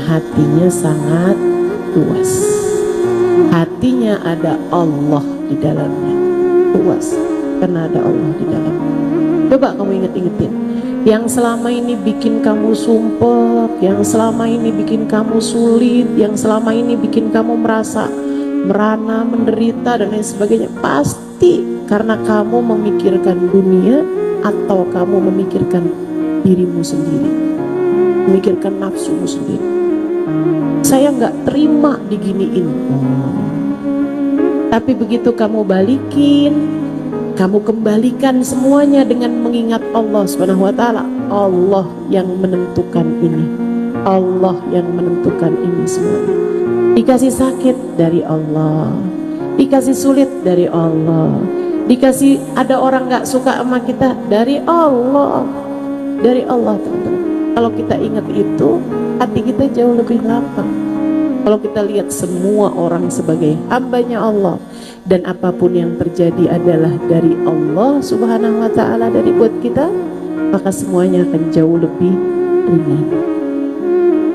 hatinya sangat luas. Hatinya ada Allah di dalamnya, luas karena ada Allah di dalamnya. Coba kamu inget-ingetin yang selama ini bikin kamu sumpek, yang selama ini bikin kamu sulit, yang selama ini bikin kamu merasa merana, menderita dan lain sebagainya. Pasti karena kamu memikirkan dunia atau kamu memikirkan dirimu sendiri, memikirkan nafsumu sendiri. Saya nggak terima diginiin. Tapi begitu kamu balikin, kamu kembalikan semuanya dengan mengingat Allah Subhanahu wa taala. Allah yang menentukan ini. Allah yang menentukan ini semuanya. Dikasih sakit dari Allah, dikasih sulit dari Allah, dikasih ada orang gak suka sama kita dari Allah. Dari Allah, teman-teman. Kalau kita ingat itu, hati kita jauh lebih lapang. Kalau kita lihat semua orang sebagai hambanya Allah, dan apapun yang terjadi adalah dari Allah Subhanahu wa ta'ala, dari buat kita, maka semuanya akan jauh lebih ringan.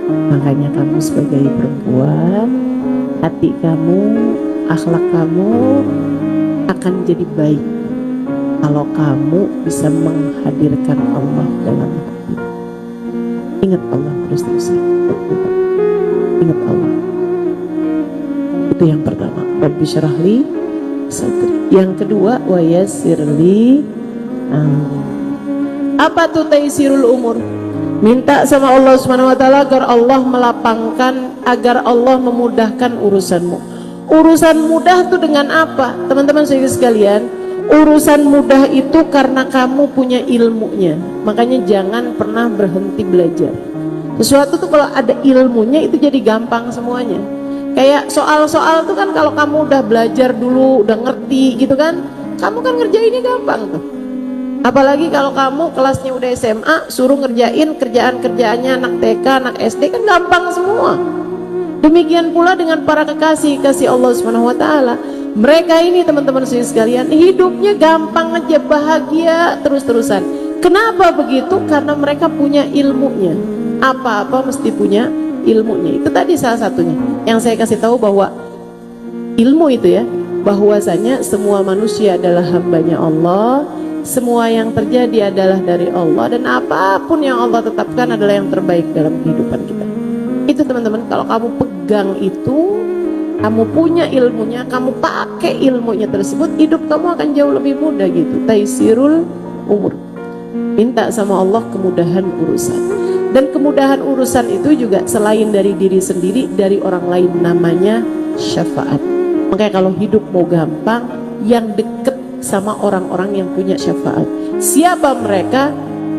Makanya kamu sebagai perempuan, hati kamu, akhlak kamu akan jadi baik kalau kamu bisa menghadirkan Allah dalam hati. Ingat Allah terus-terusan. Ingat Allah. Itu yang pertama. Rabbi syrahli sadri. Yang kedua, wa yassirli amri. Apa tuh taisirul umur? Minta sama Allah Subhanahu wa taala agar Allah melapangkan, agar Allah memudahkan urusanmu. Urusan mudah tuh dengan apa? Teman-teman sekalian, urusan mudah itu karena kamu punya ilmunya. Makanya jangan pernah berhenti belajar. Sesuatu tuh kalau ada ilmunya itu jadi gampang semuanya. Kayak soal-soal tuh kan kalau kamu udah belajar dulu, udah ngerti gitu kan, kamu kan ngerjainnya gampang tuh. Apalagi kalau kamu kelasnya udah SMA, suruh ngerjain kerjaan-kerjaannya anak TK, anak SD, kan gampang semua. Demikian pula dengan para kekasih Allah Subhanahu wa taala. Mereka ini teman-teman sekalian, hidupnya gampang aja, bahagia terus-terusan. Kenapa begitu? Karena mereka punya ilmunya. Apa-apa mesti punya ilmunya. Itu tadi salah satunya yang saya kasih tahu, bahwa ilmu itu ya, bahwasanya semua manusia adalah hambanya Allah. Semua yang terjadi adalah dari Allah, dan apapun yang Allah tetapkan adalah yang terbaik dalam kehidupan kita. Itu teman-teman, kalau kamu pegang itu, kamu punya ilmunya, kamu pakai ilmunya tersebut, hidup kamu akan jauh lebih mudah gitu. Taisirul umur. Minta sama Allah kemudahan urusan. Dan kemudahan urusan itu juga selain dari diri sendiri, dari orang lain, namanya syafaat. Makanya kalau hidup mau gampang, yang deket sama orang-orang yang punya syafaat. Siapa mereka?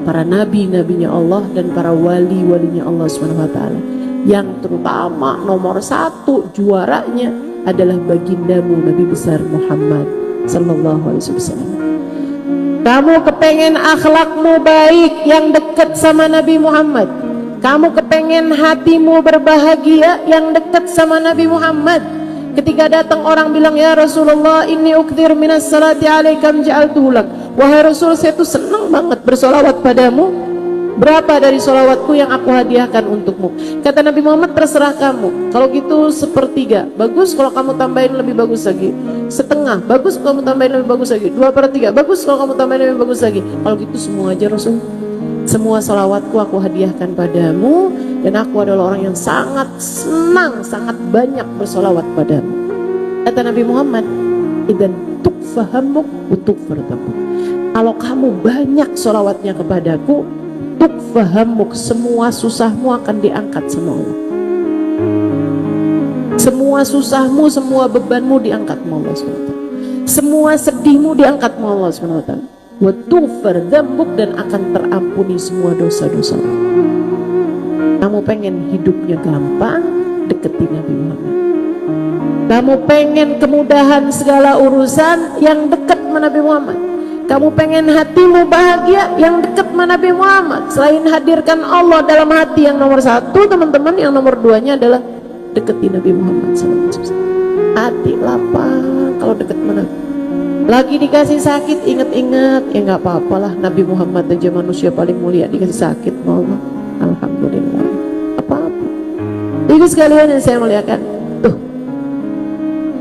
Para nabi-nabinya Allah dan para wali-walinya Allah Subhanahu wa taala. Yang terutama nomor satu juaranya adalah bagindamu Nabi besar Muhammad sallallahu alaihi wasallam. Kamu kepengen akhlakmu baik, yang dekat sama Nabi Muhammad. Kamu kepengen hatimu berbahagia, yang dekat sama Nabi Muhammad. Ketika datang orang bilang, ya Rasulullah, inni ukthir minas salati alaikam ja'altuhu lak. Wahai Rasul, saya tuh senang banget bersolawat padamu. Berapa dari solawatku yang aku hadiahkan untukmu? Kata Nabi Muhammad, terserah kamu. Kalau gitu 1/3, bagus. Kalau kamu tambahin lebih bagus lagi. 1/2, bagus. Kalau kamu tambahin lebih bagus lagi. 2/3, bagus. Kalau kamu tambahin lebih bagus lagi. Kalau gitu semua aja Rasul. Semua salawatku aku hadiahkan padamu, dan aku adalah orang yang sangat senang, sangat banyak bersolawat padamu. Kata Nabi Muhammad, idan tukfahamuk utukfartamuk. Kalau kamu banyak solawatnya kepadaku, tukfahamuk, semua susahmu akan diangkat sama Allah. Semua susahmu, semua bebanmu diangkat sama Allah SWT. Semua sedihmu diangkat sama Allah SWT. Wa tughfar dzambuk, dan akan terampuni semua dosa-dosa. Kamu pengen hidupnya gampang, deketi Nabi Muhammad. Kamu pengen kemudahan segala urusan, yang dekat sama Nabi Muhammad. Kamu pengen hatimu bahagia, yang dekat sama Nabi Muhammad. Selain hadirkan Allah dalam hati, yang nomor satu teman-teman, yang nomor duanya adalah deketi Nabi Muhammad SAW. Hati lapang kalau dekat sama Nabi. Lagi dikasih sakit, ingat-ingat, ya nggak apa-apalah, Nabi Muhammad aja manusia paling mulia dikasih sakit, Allah, alhamdulillah. Apa-apa. Jadi sekalian yang saya muliakan, tuh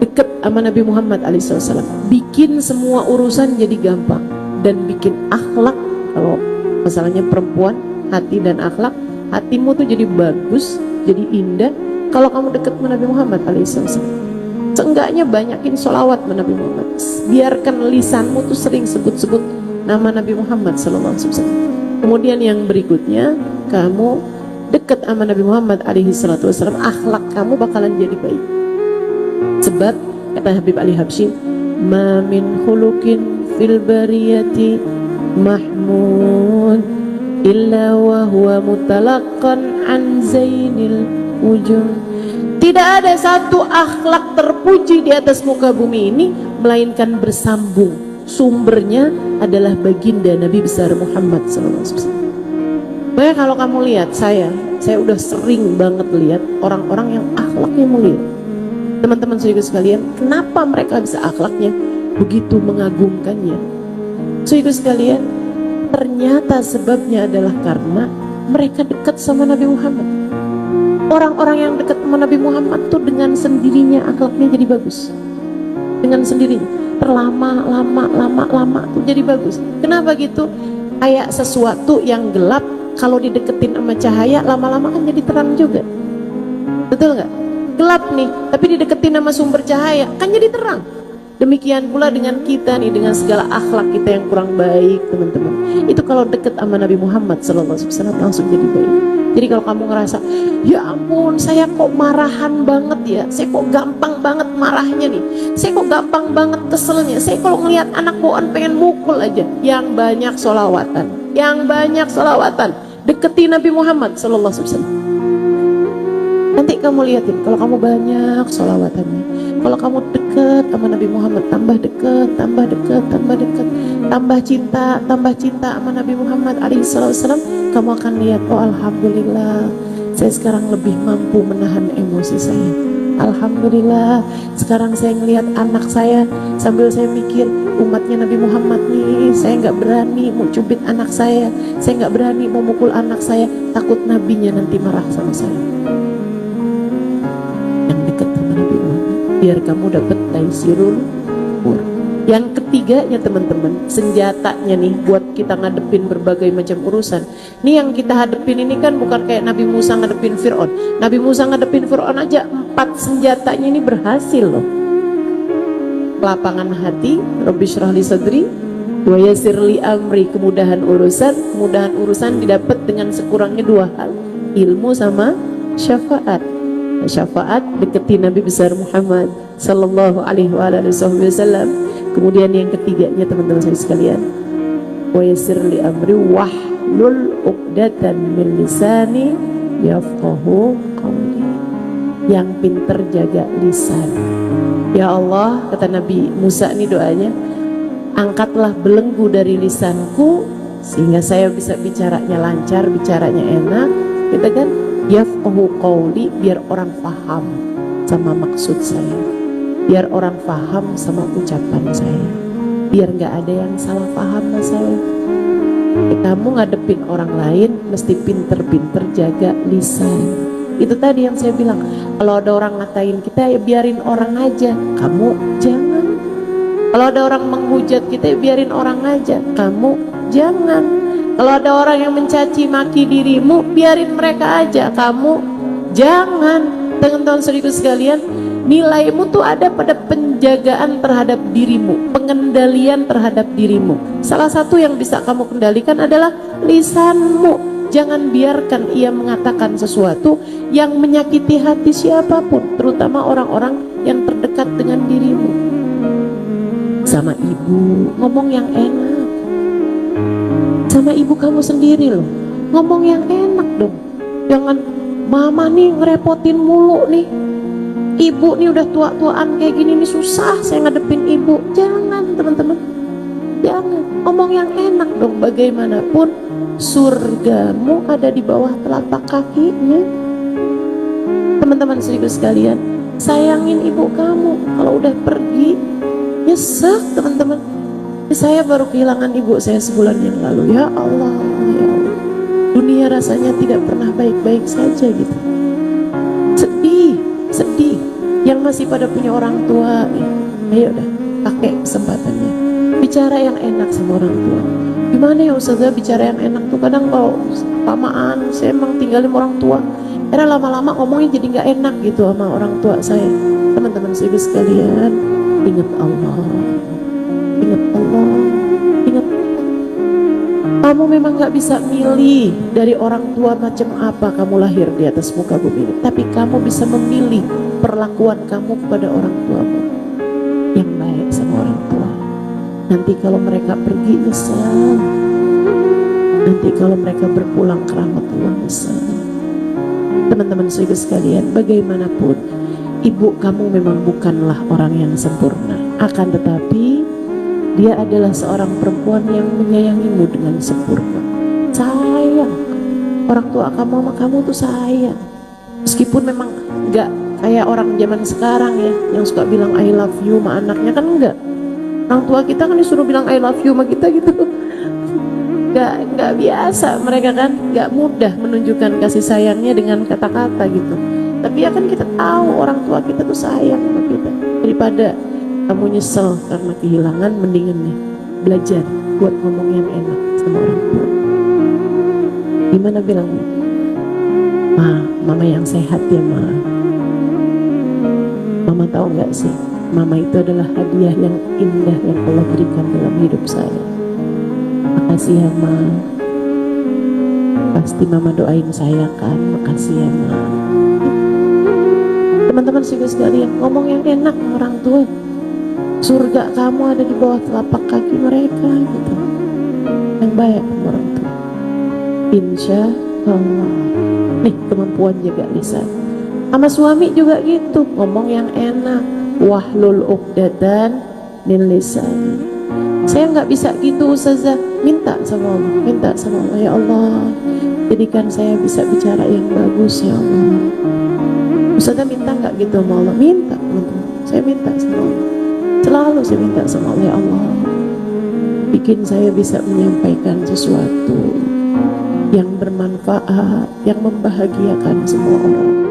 deket sama Nabi Muhammad alaihissalam, bikin semua urusan jadi gampang, dan bikin akhlak, kalau masalahnya perempuan, hati dan akhlak, hatimu tuh jadi bagus, jadi indah kalau kamu deket sama Nabi Muhammad alaihissalam. Seenggaknya banyakin sholawat sama Nabi Muhammad, biarkan lisanmu tuh sering sebut-sebut nama Nabi Muhammad sallallahu alaihi wasallam. Kemudian yang berikutnya, kamu dekat sama Nabi Muhammad alaihi salatu wasallam, akhlak kamu bakalan jadi baik. Sebab kata Habib Ali Habsyi, ma min khuluqin fil bariyati mahmud illa wa huwa mutalaqqan an zainil wujud. Tidak ada satu akhlak terpuji di atas muka bumi ini melainkan bersambung. Sumbernya adalah baginda Nabi besar Muhammad sallallahu alaihi wasallam. Makanya kalau kamu lihat saya udah sering banget lihat orang-orang yang akhlaknya mulia. Teman-teman saudara sekalian, kenapa mereka bisa akhlaknya begitu mengagumkannya? Saudara sekalian, ternyata sebabnya adalah karena mereka dekat sama Nabi Muhammad. Orang-orang yang dekat sama Nabi Muhammad tuh dengan sendirinya akhlaknya jadi bagus. Dengan sendirinya, lama tuh jadi bagus. Kenapa gitu? Kayak sesuatu yang gelap, kalau dideketin sama cahaya, lama-lama kan jadi terang juga. Betul nggak? Gelap nih, tapi dideketin sama sumber cahaya, kan jadi terang. Demikian pula dengan kita nih, dengan segala akhlak kita yang kurang baik, teman-teman. Itu kalau deket sama Nabi Muhammad SAW langsung jadi baik. Jadi kalau kamu ngerasa, ya ampun, saya kok marahan banget ya, saya kok gampang banget marahnya nih, saya kok gampang banget keselnya, saya kalau ngelihat anak bawaan pengen mukul aja. Yang banyak sholawatan, deketi Nabi Muhammad SAW. Nanti kamu lihatin, kalau kamu banyak sholawatannya, kalau kamu dekat sama Nabi Muhammad, tambah dekat, tambah cinta sama Nabi Muhammad alaihissalam, kamu akan lihat, oh alhamdulillah, saya sekarang lebih mampu menahan emosi saya. Alhamdulillah, sekarang saya ngelihat anak saya, sambil saya mikir, umatnya Nabi Muhammad nih, saya nggak berani mau cubit anak saya nggak berani mau mukul anak saya, takut nabinya nanti marah sama saya. Yang dekat sama Nabi Muhammad, biar kamu dapat taisirul umur. Yang ketiganya teman-teman, senjatanya nih buat kita ngadepin berbagai macam urusan. Nih yang kita hadepin ini kan bukan kayak Nabi Musa ngadepin Fir'aun. Nabi Musa ngadepin Fir'aun aja 4 senjatanya ini berhasil loh. Lapangan hati, Rabbi syrah li sadri wa yassir li amri, kemudahan urusan didapat dengan sekurangnya 2 hal, ilmu sama syafaat. Syafaat deketi Nabi besar Muhammad sallallahu alaihi wasallam. Kemudian yang ketiganya teman-teman saya sekalian, wa yassir li amri wahlul 'uqdatan min lisani yafqahu qawli. Yang pinter jaga lisan. Ya Allah, kata Nabi Musa ini doanya, angkatlah belenggu dari lisanku sehingga saya bisa bicaranya lancar, bicaranya enak, gitu kan? Yafqahu qawli, biar orang paham sama maksud saya, biar orang paham sama ucapan saya, biar nggak ada yang salah paham sama saya. Kamu ngadepin orang lain mesti pinter-pinter jaga lisan. Itu tadi yang saya bilang, kalau ada orang ngatain kita ya biarin orang aja, kamu jangan. Kalau ada orang menghujat kita ya biarin orang aja, kamu jangan. Kalau ada orang yang mencaci maki dirimu, biarin mereka aja, kamu jangan. Teman-teman saudara sekalian, nilaimu tuh ada pada penjagaan terhadap dirimu, pengendalian terhadap dirimu. Salah satu yang bisa kamu kendalikan adalah lisanmu. Jangan biarkan ia mengatakan sesuatu yang menyakiti hati siapapun, terutama orang-orang yang terdekat dengan dirimu. Sama ibu, ngomong yang enak. Sama ibu kamu sendiri loh, ngomong yang enak dong. Jangan, mama nih ngerepotin mulu nih, ibu nih udah tua-tuaan kayak gini nih, susah saya ngadepin ibu. Jangan teman-teman, jangan, ngomong yang enak dong. Bagaimanapun surgamu ada di bawah telapak kakinya. Teman-teman saudara sekalian, sayangin ibu kamu. Kalau udah pergi, nyesek teman-teman. Saya baru kehilangan ibu saya sebulan yang lalu. Ya Allah, ya Allah, dunia rasanya tidak pernah baik-baik saja gitu. Yang masih pada punya orang tua, ayo dah pakai kesempatannya. Bicara yang enak sama orang tua. Gimana ya Ustazah bicara yang enak tuh? Kadang kalau lamaan saya emang tinggalin orang tua, karena lama-lama ngomongnya jadi nggak enak gitu sama orang tua saya. Teman-teman ibu sekalian, ingat Allah, ingat Allah, ingat. Kamu memang gak bisa milih dari orang tua macam apa kamu lahir di atas muka bumi ini, tapi kamu bisa memilih perlakuan kamu kepada orang tuamu yang baik sama orang tua. Nanti kalau mereka pergi nyesal, nanti kalau mereka berpulang ke rahmat Allah nyesal. Teman-teman ibu sekalian, bagaimanapun ibu kamu memang bukanlah orang yang sempurna, akan tetapi dia adalah seorang perempuan yang menyayangimu dengan sempurna. Sayang, orang tua kamu sama kamu tuh sayang. Meskipun memang enggak kayak orang zaman sekarang ya, yang suka bilang I love you sama anaknya, kan enggak. Orang tua kita kan disuruh bilang I love you sama kita gitu. Enggak biasa mereka kan, enggak mudah menunjukkan kasih sayangnya dengan kata-kata gitu. Tapi ya kan kita tahu orang tua kita tuh sayang sama kita. Daripada kamu nyesel karena kehilangan, mendingan nih belajar buat ngomong yang enak sama orang tua. Gimana bilangnya? Mama yang sehat ya ma. Mama tahu nggak sih, mama itu adalah hadiah yang indah yang Allah berikan dalam hidup saya. Makasih ya ma. Pasti mama doain saya kan, makasih ya ma. Teman-teman sekalian, ngomong yang enak sama orang tua. Surga kamu ada di bawah telapak kaki mereka gitu. Yang baik sama orang tua, insya Allah. Nih kemampuan jaga lisan. Sama suami juga gitu, ngomong yang enak. Wahlul uqdatan min lisan. Saya nggak bisa gitu Ustazah. Minta sama Allah, minta sama Allah, ya Allah jadikan saya bisa bicara yang bagus ya Allah. Ustazah minta nggak gitu sama Allah? Minta teman-teman, saya minta sama Allah. Selalu saya minta sama Allah, ya Allah bikin saya bisa menyampaikan sesuatu yang bermanfaat, yang membahagiakan semua orang.